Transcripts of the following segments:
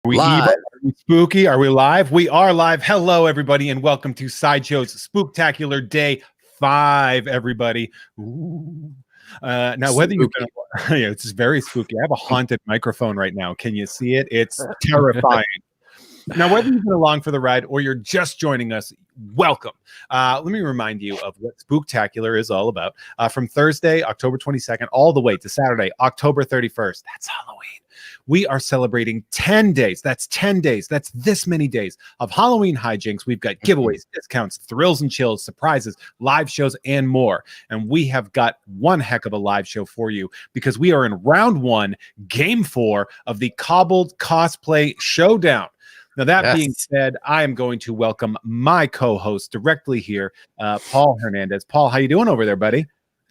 Are we Live. evil? Are we spooky? Are we live? We are live. Hello, everybody, and welcome to Sideshow's Spooktacular Day 5, everybody. Ooh. Now, whether you've been, yeah, it's very spooky. I have a haunted microphone right now. Can you see it? It's terrifying. Now, whether you've been along for the ride or you're just joining us, welcome. Let me remind you of what Spooktacular is all about. From Thursday, October 22nd, all the way to Saturday, October 31st. That's Halloween. We are celebrating 10 days. That's 10 days. That's this many days of Halloween hijinks. We've got giveaways, discounts, thrills and chills, surprises, live shows, and more. And we have got one heck of a live show for you because we are in round 1, game 4 of the Cobbled Cosplay Showdown. Now, that being said, I am going to welcome my co-host directly here, Paul Hernandez. Paul, how you doing over there, buddy?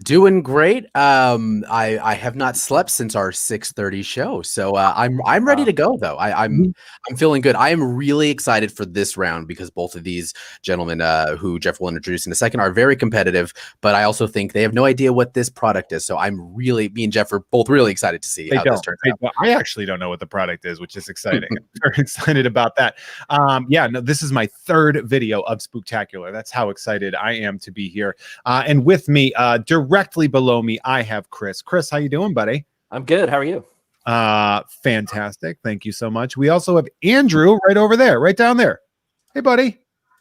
Doing great. I have not slept since our 6:30 show, so I'm ready to go though. I'm feeling good. I am really excited for this round because both of these gentlemen, who Jeff will introduce in a second, are very competitive. But I also think they have no idea what this product is. So me and Jeff are both really excited to see how this turns out. I actually don't know what the product is, which is exciting. I'm very excited about that. This is my 3rd video of Spooktacular. That's how excited I am to be here. And with me, directly below me, I have Chris. Chris, how you doing, buddy? I'm good. How are you? Fantastic. Thank you so much. We also have Andrew right over there, right down there. Hey, buddy.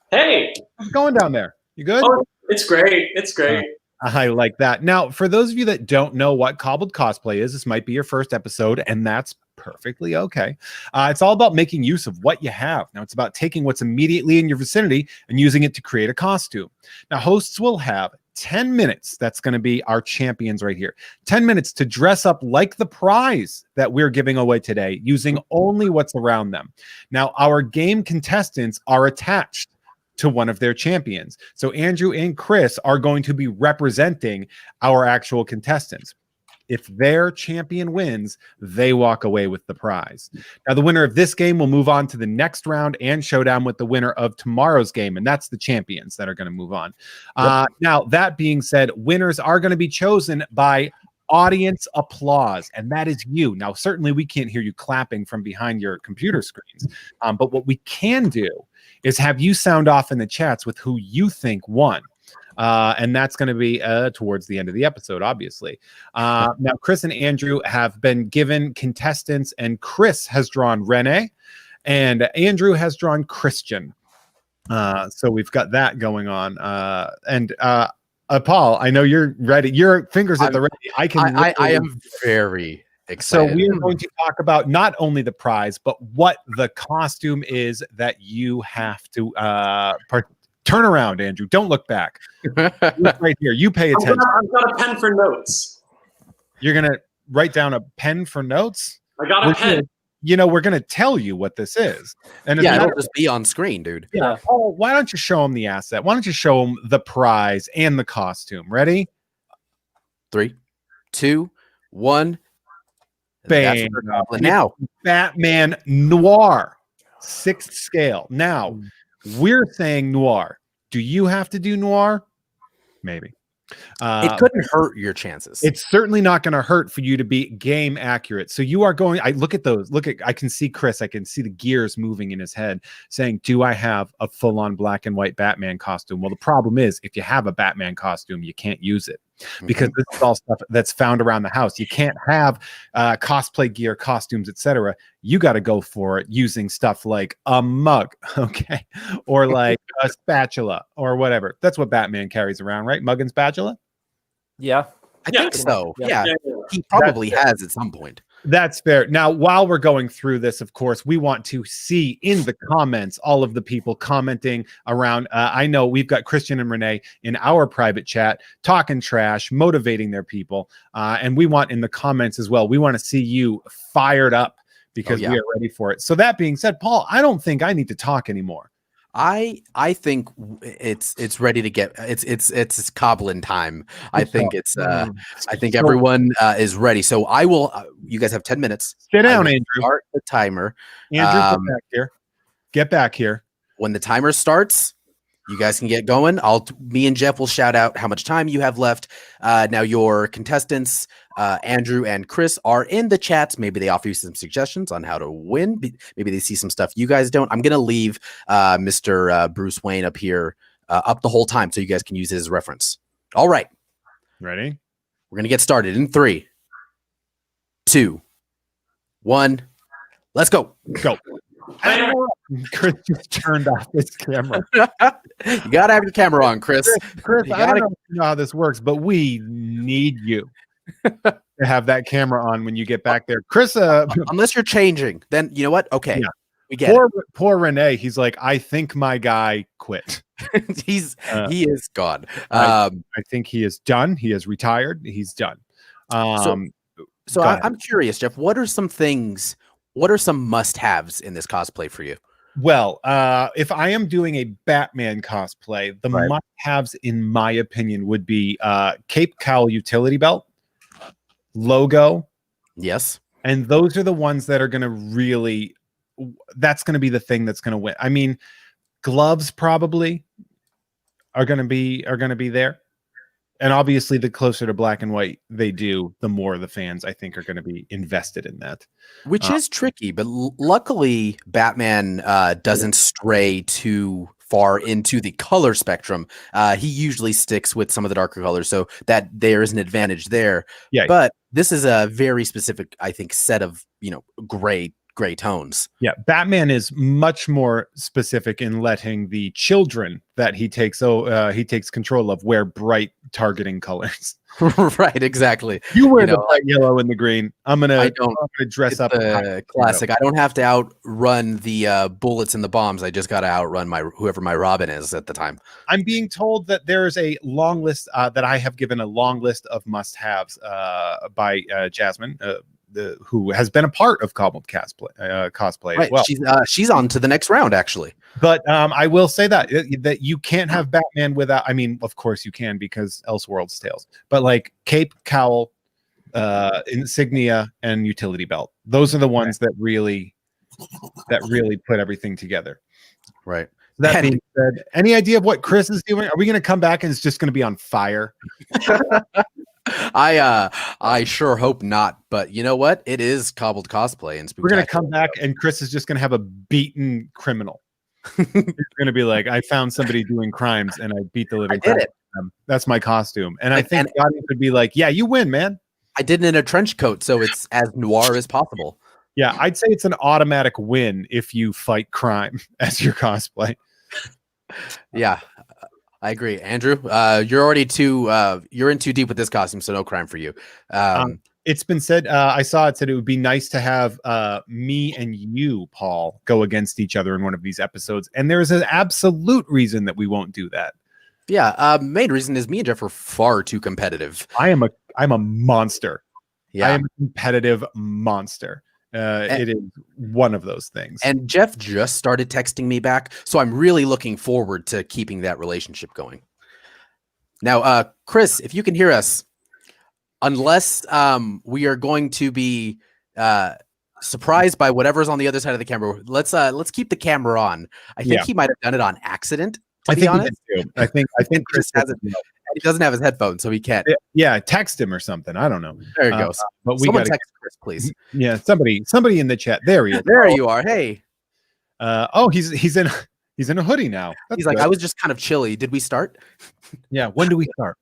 Hey. How's it going down there? You good? Oh, it's great. It's great. I like that. Now, for those of you that don't know what Cobbled Cosplay is, this might be your first episode, and that's perfectly okay. It's all about making use of what you have. Now, it's about taking what's immediately in your vicinity and using it to create a costume. Now, hosts will have 10 minutes. That's going to be our champions right here. 10 minutes to dress up like the prize that we're giving away today, using only what's around them. Now, our game contestants are attached to one of their champions. So Andrew and Chris are going to be representing our actual contestants. If their champion wins, they walk away with the prize. Now, the winner of this game will move on to the next round and showdown with the winner of tomorrow's game, and that's the champions that are going to move on. Now, that being said, winners are going to be chosen by audience applause, and that is you. Now, certainly we can't hear you clapping from behind your computer screens, but what we can do is have you sound off in the chats with who you think won. And that's going to be towards the end of the episode, obviously. Now, Chris and Andrew have been given contestants, and Chris has drawn Renee, and Andrew has drawn Christian. So we've got that going on. Paul, I know you're ready. Your fingers at the ready. I am very excited. So we are going to talk about not only the prize, but what the costume is that you have to turn around, Andrew. Don't look back. Look right here. You pay attention. I've got a pen for notes. You're going to write down a pen for notes? I got a pen. We're going to tell you what this is. And it'll just be on screen, dude. Yeah. Oh, why don't you show them the asset? Why don't you show them the prize and the costume? Ready? 3, 2, 1. Bang. Now, Batman Noir, 6th scale. Now, we're saying noir. Do you have to do noir? Maybe. It couldn't hurt your chances. It's certainly not going to hurt for you to be game accurate. So you are going, I look at those. I can see Chris. I can see the gears moving in his head saying, do I have a full-on black and white Batman costume? Well, the problem is if you have a Batman costume, you can't use it because this is all stuff that's found around the house. You can't have cosplay gear, costumes, etc. You got to go for it using stuff like a mug, okay, or like a spatula or whatever. That's what Batman carries around, right? Mug and spatula. Yeah, I think so. Yeah. He probably has at some point. That's fair. Now, while we're going through this, of course, we want to see in the comments all of the people commenting around. I know we've got Christian and Renee in our private chat talking trash, motivating their people. And we want in the comments as well. We want to see you fired up because we are ready for it. So that being said, Paul, I don't think I need to talk anymore. I think it's ready to get it's Cobblin time. I think I think everyone is ready. So I will. You guys have 10 minutes. Sit down, Andrew. Start the timer. Andrew, get back here. Get back here. When the timer starts, you guys can get going. Me and Jeff will shout out how much time you have left. Now your contestants, Andrew and Chris, are in the chats. Maybe they offer you some suggestions on how to win. Maybe they see some stuff you guys don't. I'm gonna leave Mr. Bruce Wayne up here up the whole time so you guys can use it as reference. All right, Ready? we're gonna get started in 3, 2, 1. Let's go. Go. Chris just turned off his camera. You gotta have your camera on, Chris. Chris, You I don't gotta- know if you know how this works, but we need you to have that camera on when you get back there. Chris, Unless you're changing, then you know what? Okay, Yeah. we get poor Renee. He's like, I think my guy quit. it. He is gone. I think he is done. He is retired. He's done. So go ahead. I'm curious, Jeff. What are some things? What are some must-haves in this cosplay for you? Well, if I am doing a Batman cosplay, the Right. must-haves, in my opinion, would be cape, cowl, utility belt, logo, Yes. and those are the ones that are going to really. That's going to be the thing that's going to win. I mean, gloves probably are going to be there, and obviously, the closer to black and white they do, the more the fans I think are going to be invested in that. Which is tricky, but luckily Batman doesn't stray too far into the color spectrum. He usually sticks with some of the darker colors, so that there is an advantage there. Yeah. But this is a very specific, I think, set of gray tones. Yeah, Batman is much more specific in letting the children that he takes control of wear bright targeting colors. Right, exactly. You wear the bright yellow and the green. I'm gonna dress up. The classic. I don't have to outrun the bullets and the bombs. I just got to outrun whoever my Robin is at the time. I'm being told that there's a long list that I have given a long list of must-haves by Jasmine. Who has been a part of Cobbled cosplay Right. as well. She's on to the next round, actually. But I will say that you can't have Batman without. I mean, of course you can because Elseworlds tales. But like cape, cowl, insignia, and utility belt. Those are the ones that really put everything together. Right. That being said, any idea of what Chris is doing? Are we going to come back and it's just going to be on fire? I sure hope not, but you know what? It is Cobbled cosplay, and We're going to come back and Chris is just going to have a beaten criminal. It's going to be like, I found somebody doing crimes and I beat the living crap out of them. That's my costume. And I think the audience would be like, yeah, you win, man. I did it in a trench coat, so it's as noir as possible. Yeah, I'd say it's an automatic win if you fight crime as your cosplay. Yeah, I agree. Andrew, you're already you're in too deep with this costume, so no crime for you. It's been said, I saw it said it would be nice to have me and you, Paul, go against each other in one of these episodes. And there's an absolute reason that we won't do that. Yeah, main reason is me and Jeff are far too competitive. I'm a monster. Yeah. I am a competitive monster. It is one of those things. And Jeff just started texting me back, so I'm really looking forward to keeping that relationship going. Now, Chris, if you can hear us, unless we are going to be surprised by whatever's on the other side of the camera, let's keep the camera on. I think he might have done it on accident. To be honest, I think Chris has it. He doesn't have his headphones, so he can't. Yeah, text him or something. I don't know. There he goes. But we Someone got text Chris, please. Yeah, somebody in the chat. There he is. There you are. Hey. He's in a hoodie now. That's He's like, good. I was just kind of chilly. Did we start? Yeah. When do we start?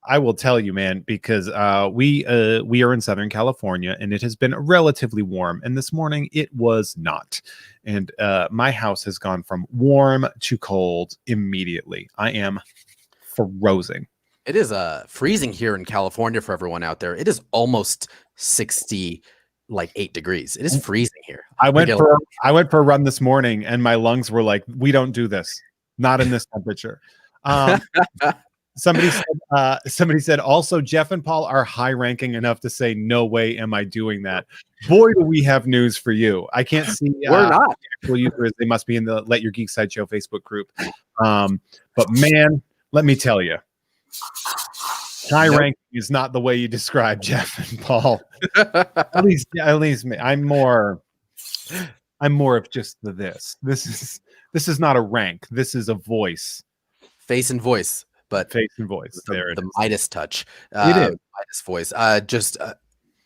I will tell you, man, because we are in Southern California and it has been relatively warm. And this morning it was not. And my house has gone from warm to cold immediately. I am frozen. It is freezing here in California for everyone out there. It is almost 68 degrees. It is freezing here. I went for a run this morning and my lungs were like, we don't do this. Not in this temperature. Somebody said also Jeff and Paul are high ranking enough to say, no way am I doing that. Boy, do we have news for you. I can't see we're not actual users. They must be in the Let Your Geek Sideshow Facebook group. But man, let me tell you, high ranking is not the way you describe Jeff and Paul. at least me. I'm I'm more of just the this. This is not a rank. This is a voice. Face and voice, but Face and voice. There it the is. Midas touch. It is. Midas voice.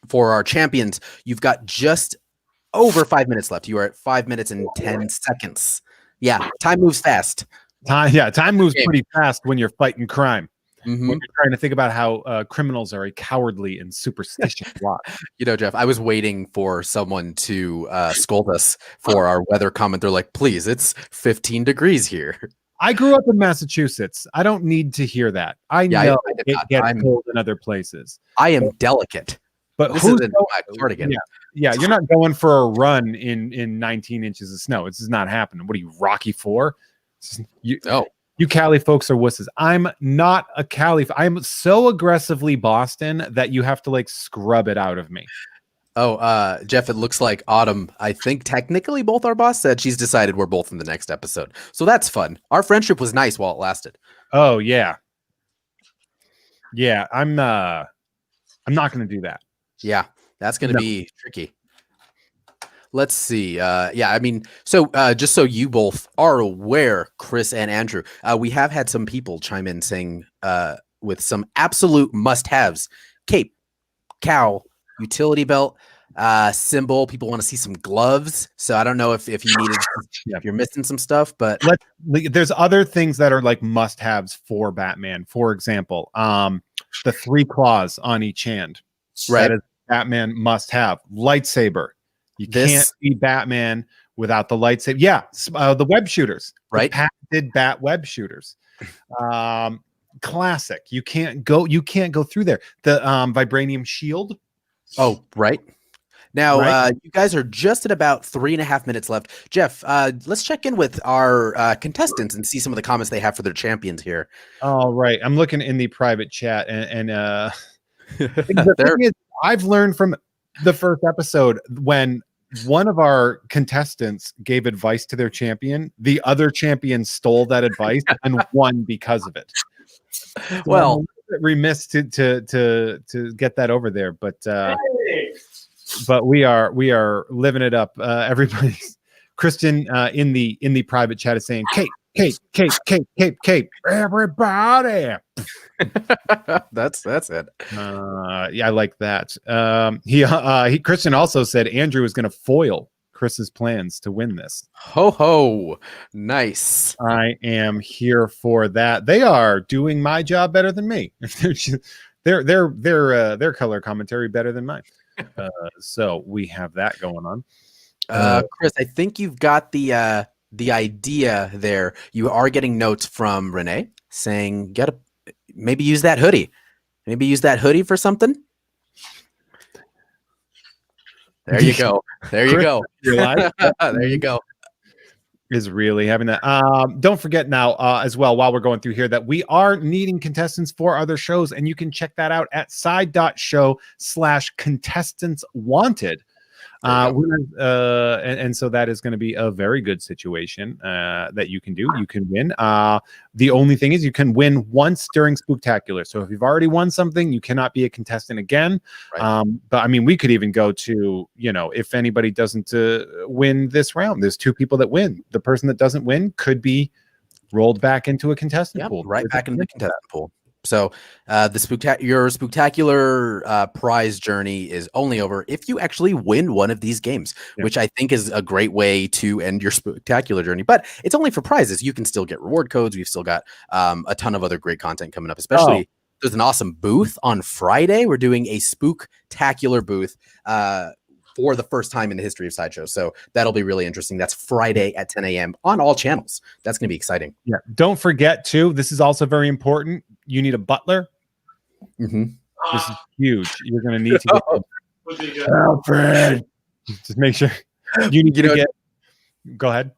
For our champions, you've got just over 5 minutes left. You are at 5 minutes and 10 seconds. Yeah, time moves fast. Time moves pretty fast when you're fighting crime. Mhm. When you're trying to think about how criminals are a cowardly and superstitious lot. You know, Jeff, I was waiting for someone to scold us for our weather comment. They're like, please, it's 15 degrees here. I grew up in Massachusetts. I don't need to hear that. I know I did it not. gets cold in other places. I am delicate. But This who's isn't my cardigan. Yeah, you're not going for a run in 19 inches of snow. This is not happening. What are you, Rocky IV? You Cali folks are wusses. I'm not a Cali. I'm so aggressively Boston that you have to like scrub it out of me. Oh, Jeff, it looks like Autumn, I think technically both our boss said she's decided we're both in the next episode. So that's fun. Our friendship was nice while it lasted. Oh, yeah. Yeah, I'm not going to do that. Yeah, that's going to be tricky. Let's see. I mean, so just so you both are aware, Chris and Andrew, we have had some people chime in saying with some absolute must-haves: cape, cowl, utility belt, symbol. People want to see some gloves. So I don't know if you needed, if you're missing some stuff, but there's other things that are like must-haves for Batman. For example, the 3 claws on each hand. Right. That is Batman must have. Lightsaber. You can't be Batman without the lightsaber. Yeah, the web shooters. Right. The patented bat web shooters. Classic. You can't go through there. The vibranium shield. Oh, right. Now, you guys are just at about 3.5 minutes left. Jeff, let's check in with our contestants and see some of the comments they have for their champions here. All right. I'm looking in the private chat and the thing is, I've learned from the first episode when one of our contestants gave advice to their champion, the other champion stole that advice and won because of it. So well, I'm remiss to get that over there, but we are living it up. Everybody's Kristen in the private chat is saying Cape, everybody. that's it. Yeah, I like that. He Christian also said Andrew is going to foil Chris's plans to win this. Ho ho, nice. I am here for that. They are doing my job better than me. Their color commentary better than mine. So we have that going on. Chris, I think you've got the idea there. You are getting notes from Renee saying maybe use that hoodie. Maybe use that hoodie for something. There you go. There you go. There you go. Is really having that. Don't forget now as well, while we're going through here, that we are needing contestants for other shows, and you can check that out at side.show/contestants wanted. And so that is going to be a very good situation that you can do. You can win. The only thing is you can win once during Spooktacular. So if you've already won something, you cannot be a contestant again. Right. But I mean, we could even go to, if anybody doesn't win this round, there's 2 people that win. The person that doesn't win could be rolled back into a contestant pool. Right back into the contestant pool. So your Spooktacular prize journey is only over if you actually win one of these games, which I think is a great way to end your Spooktacular journey. But it's only for prizes. You can still get reward codes. We've still got a ton of other great content coming up, especially there's an awesome booth on Friday. We're doing a Spooktacular booth for the first time in the history of Sideshow. So that'll be really interesting. That's Friday at 10 a.m. on all channels. That's going to be exciting. Yeah. Don't forget, too, this is also very important. You need a butler. Mm-hmm. This is huge. You're going to need to get Alfred. Just make sure you need to get. Go ahead.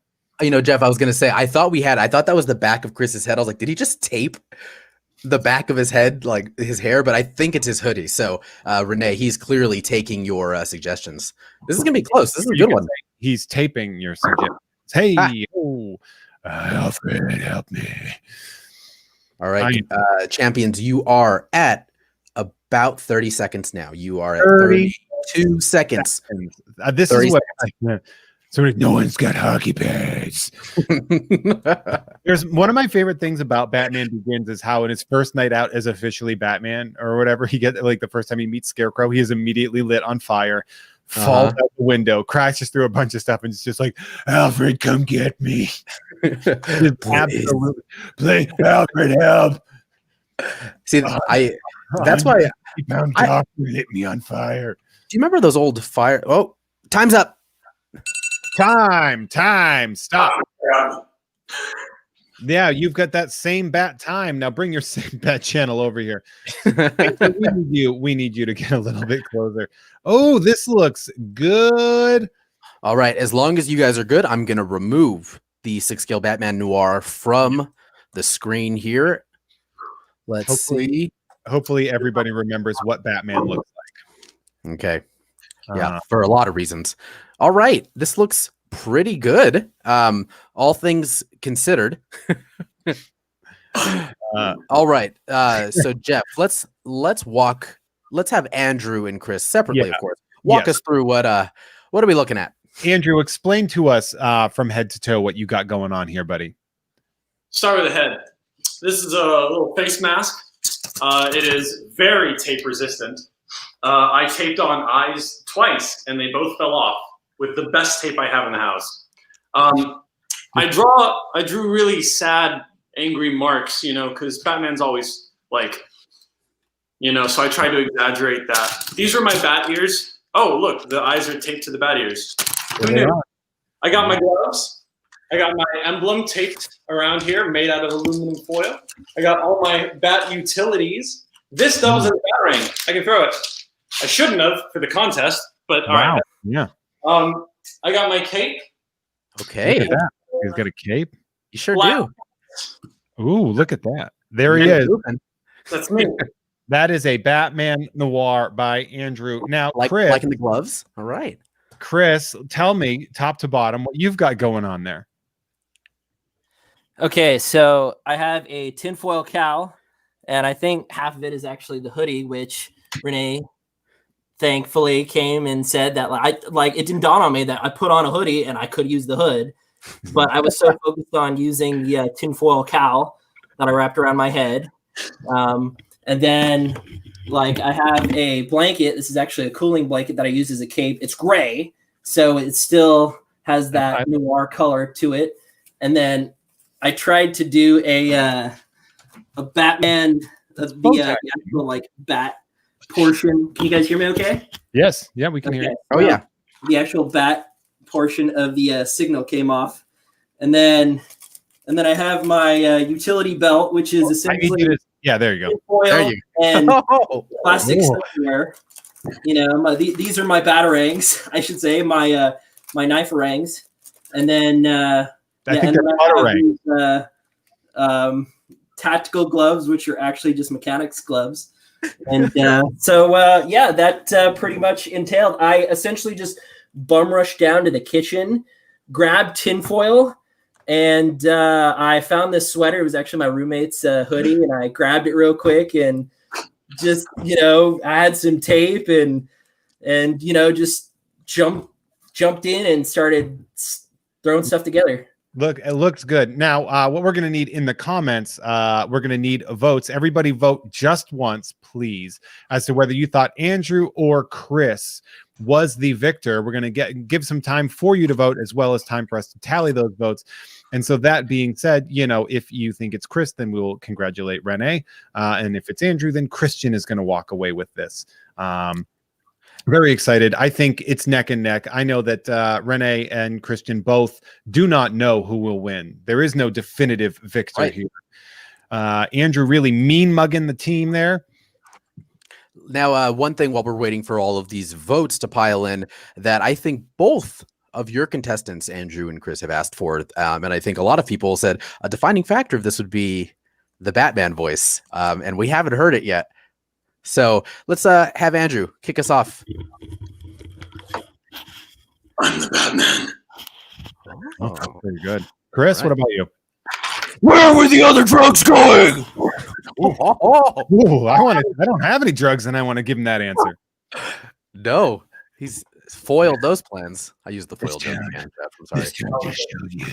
Jeff, I was going to say, I thought that was the back of Chris's head. I was like, did he just tape the back of his head, like his hair? But I think it's his hoodie. So Renee, he's clearly taking your suggestions. This is going to be close. This is a good one. He's taping your suggestions. Hey, Alfred, help me. All right, champions, you are at about 30 seconds now. You are at 32 seconds. This 30 is what seconds. So no one's got hockey pads. There's one of my favorite things about Batman Begins is how in his first night out as officially Batman or whatever, he gets like the first time he meets Scarecrow, he is immediately lit on fire, falls out the window, crashes through a bunch of stuff, and it's just like, Alfred, come get me. Absolutely. Play Alfred, help. See, that's why he found Doctor lit me on fire. Do you remember those old fire? Oh, time's up. Time, stop. Yeah. Yeah, you've got that same bat time. Now bring your same bat channel over here. We need you to get a little bit closer. Oh, this looks good. All right, as long as you guys are good, I'm going to remove the 6-scale Batman Noir from the screen here. Let's see. Hopefully everybody remembers what Batman looks like. Okay. Yeah, for a lot of reasons. All right, this looks pretty good. All things considered. All right. So Jeff, let's have Andrew and Chris separately, of course. Walk us through what are we looking at? Andrew, explain to us from head to toe what you got going on here, buddy. Start with the head. This is a little face mask. It is very tape resistant. I taped on eyes twice, and they both fell off with the best tape I have in the house. I drew really sad, angry marks, because Batman's always like, so I tried to exaggerate that. These are my bat ears. Oh, look, the eyes are taped to the bat ears. Who knew? I got my gloves. I got my emblem taped around here, made out of aluminum foil. I got all my bat utilities. This doubles as a bat ring. I can throw it. I shouldn't have for the contest, but all right. Yeah. I got my cape. Okay. Look at that. He's got a cape. You sure do. Ooh, look at that. There he is. That's me. That is a Batman Noir by Andrew. Now, Chris, like in the gloves. All right. Chris, tell me top to bottom what you've got going on there. Okay, so I have a tinfoil cowl, and I think half of it is actually the hoodie, which Renee thankfully came and said that it didn't dawn on me that I put on a hoodie and I could use the hood, but I was so focused on using the tinfoil cowl that I wrapped around my head. And then I have a blanket. This is actually a cooling blanket that I use as a cape. It's gray, so it still has that noir color to it. And then I tried to do a Batman, the actual bat portion. Can you guys hear me okay? Yes. Yeah, we can hear you. Oh, yeah. The actual bat portion of the signal came off. And then I have my utility belt, which is essentially there you go. Foil there you go. and plastic there. These are my batarangs, I should say, my knife rangs. And then I think they're tactical gloves, which are actually just mechanics gloves. And that pretty much entailed. I essentially just bum rushed down to the kitchen, grabbed tinfoil, and I found this sweater. It was actually my roommate's hoodie, and I grabbed it real quick and just, I had some tape and just jumped in and started throwing stuff together. Look, it looks good. Now, what we're going to need in the comments, we're going to need votes. Everybody vote just once, please, as to whether you thought Andrew or Chris was the victor. We're going to give some time for you to vote, as well as time for us to tally those votes. And so that being said, if you think it's Chris, then we will congratulate Renee. And if it's Andrew, then Christian is going to walk away with this. Very excited. I think it's neck and neck. I know that Renee and Christian both do not know who will win. There is no definitive victor here. Andrew really mean mugging the team there. Now, one thing while we're waiting for all of these votes to pile in that I think both of your contestants, Andrew and Chris, have asked for, and I think a lot of people said a defining factor of this would be the Batman voice, and we haven't heard it yet. So let's have Andrew kick us off. I'm the Batman. Oh, that's pretty good. Chris, what about you? Where were the other drugs going? Ooh, I don't have any drugs, and I want to give him that answer. No, he's foiled those plans. I used the This foil joke town- again, Jeff. I'm sorry. This town just showed you.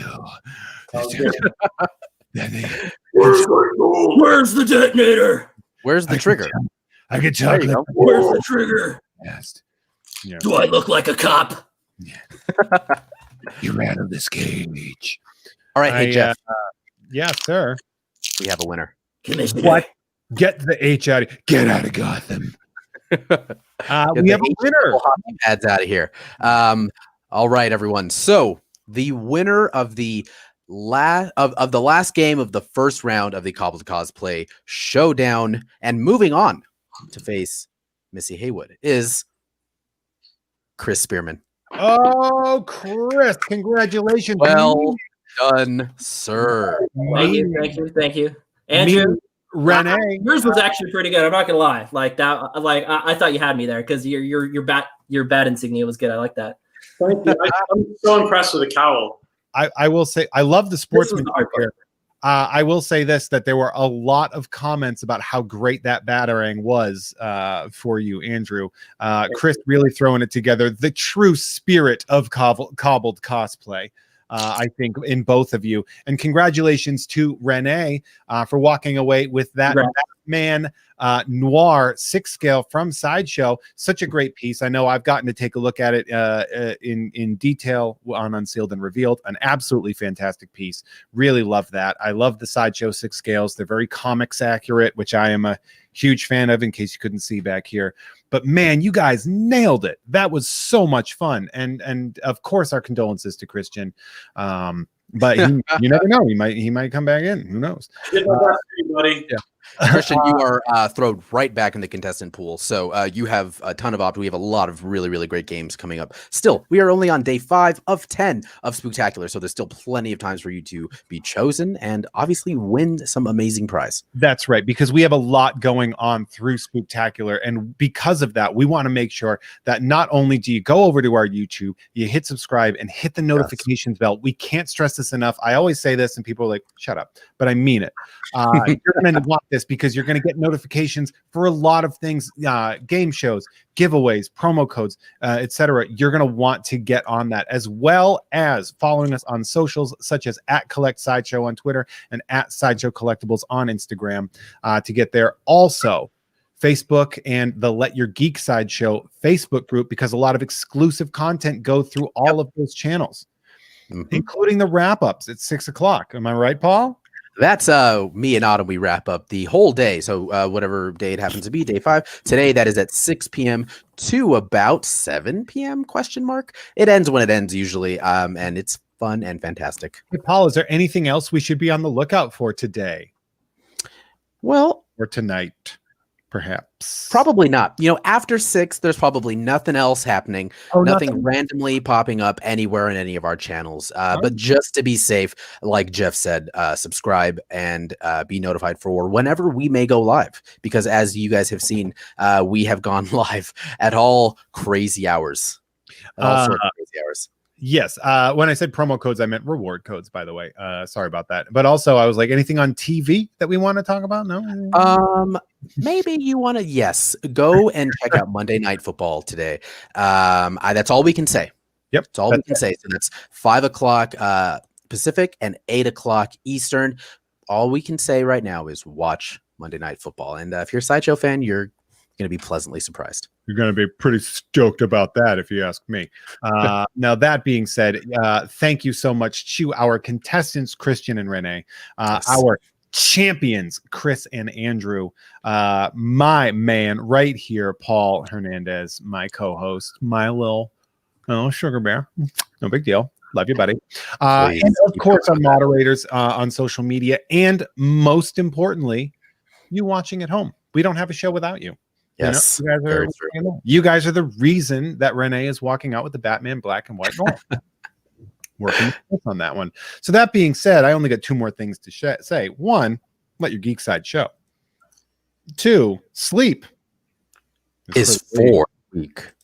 This Okay. town- that they- Where's the detonator? Where's the trigger? I can There talk you like go. Where's the trigger? fast. Yeah. Do I look like a cop? You ran of this cage. All right, hey Jeff, Yeah, sir. we have a winner. Commissioner. What? Get the H out of Get out of Gotham. Get We the have a winner. Ads out of here. All right, everyone. So the winner of the last game of the first round of the Cobbled Cosplay Showdown, and moving on to face Missy Haywood, is Chris Spearman. Oh, Chris, congratulations. Well done, sir. Thank you. Andrew, Renee. yours was actually pretty good. I'm not gonna lie. Like that, like I thought you had me there because your bat insignia was good. I like that. Thank you. I'm so impressed with the cowl. I will say I love the This was sportsman the hard part. I will say this, that there were a lot of comments about how great that batarang was for you, Andrew. Chris really throwing it together. The true spirit of cobbled cosplay, I think, in both of you. And congratulations to Renee for walking away with that Batman Noir 6 scale from Sideshow. Such a great piece. I know I've gotten to take a look at it in detail on Unsealed and Revealed. An absolutely fantastic piece. Really love that. I love the Sideshow 6 scales. They're very comics accurate, which I am a huge fan of, in case you couldn't see back here. But man, you guys nailed it. That was so much fun. And of course, our condolences to Christian. But you never know. He might come back in. Who knows? Get my best for you, buddy. Yeah. Christian, you are thrown right back in the contestant pool. So you have a ton of options. We have a lot of really, really great games coming up. Still, we are only on day 5 of 10 of Spooktacular. So there's still plenty of times for you to be chosen and obviously win some amazing prize. That's right, because we have a lot going on through Spooktacular. And because of that, we want to make sure that not only do you go over to our YouTube, you hit subscribe and hit the notifications bell. We can't stress this enough. I always say this and people are like, shut up, but I mean it. You're going to want this because you're going to get notifications for a lot of things, game shows, giveaways, promo codes, etc. You're going to want to get on that, as well as following us on socials such as @CollectSideshow on Twitter and @Sideshow Collectibles on Instagram to get there. Also, Facebook and the Let Your Geek Sideshow Facebook group, because a lot of exclusive content go through all of those channels, including the wrap-ups at 6 o'clock. Am I right, Paul? That's me and Autumn. We wrap up the whole day. So whatever day it happens to be, day 5. Today, that is at 6 p.m. to about 7 p.m. ? It ends when it ends usually, and it's fun and fantastic. Hey, Paul, is there anything else we should be on the lookout for today? Well, or tonight, perhaps? Probably not. You know, after 6, there's probably nothing else happening. Nothing randomly popping up anywhere in any of our channels. But just to be safe, like Jeff said, subscribe and be notified for whenever we may go live. Because as you guys have seen, we have gone live at all crazy hours. At all sorts of crazy hours. Yes. When I said promo codes, I meant reward codes, by the way. Sorry about that. But also, I was like, anything on TV that we want to talk about? No? Maybe you want to, go and check out Monday Night Football today. That's all we can say. Yep. That's all we can say. So that's 5 o'clock Pacific and 8 o'clock Eastern. All we can say right now is watch Monday Night Football. And if you're a Sideshow fan, you're going to be pleasantly surprised. You're going to be pretty stoked about that, if you ask me. Now, that being said, thank you so much to our contestants, Christian and Renee, our champions, Chris and Andrew, my man right here, Paul Hernandez, my co-host, my little sugar bear. No big deal. Love you, buddy. And of course, our moderators on social media, and most importantly, you watching at home. We don't have a show without you. Yes, you guys are the reason that Renee is walking out with the Batman black and white ball. Working on that one. So that being said, I only got 2 more things to say. 1, let your geek side show. 2, sleep is for week.